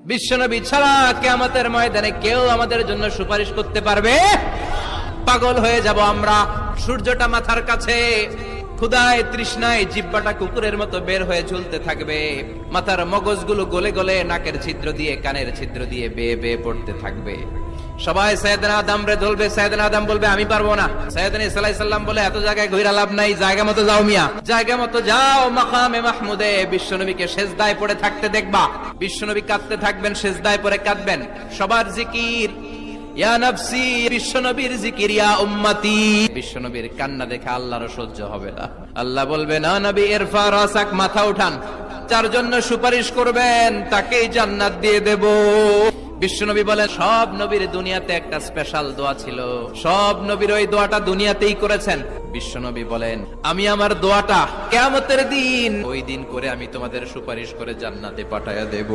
বিশ্বনবী ছাড়া কিয়ামতের ময়দানে কেউ আমাদের জন্য সুপারিশ করতে পারবে? পাগল হয়ে যাব আমরা। সূর্যটা মাথার কাছে, ক্ষুধায় তৃষ্ণায় জিহ্বাটা কুকুরের মতো বের হয়ে ঝুলতে থাকবে, মাথার মগজগুলো গলে গলে নাকের ছিদ্র দিয়ে কানের ছিদ্র দিয়ে বেয়ে বেয়ে পড়তে থাকবে। সবাই সাইয়েদনা আদম রে ধরবে, সাইয়েদনা আদম বলবে আমি পারবো না। সাইয়েদনা ঈসা আলাইহিস সালাম বলে এত জায়গায় ঘুরে লাভ নাই, জায়গা মতো যাও মিয়া, জায়গা মতো যাও মাকামে মাহমুদে। বিশ্বনবীকে সেজদায় পড়ে থাকতে দেখবা, বিশ্বনবী কাঁদতে থাকবেন, সেজদায় পড়ে কাঁদবেন। সবার জিকির ইয়া নফসি, বিশ্বনবীর জিকির ইয়া উম্মতি। বিশ্বনবীর কান্না দেখে আল্লাহর সহ্য হবে না। আল্লাহ বলবেন না নবী ইরফা রাসাক, মাথা উঠান, যার জন্য সুপারিশ করবেন তাকেই জান্নাত দিয়ে দেব। বিশ্বনবী বলেন সব নবীর দুনিয়াতে একটা স্পেশাল দোয়া ছিল, সব নবীর ওই দোয়াটা দুনিয়াতেই করেছেন। বিশ্বনবী বলেন আমি আমার দোয়াটা কিয়ামতের দিন ওই দিন করে আমি তোমাদের সুপারিশ করে জান্নাতে পাঠায়া দেব।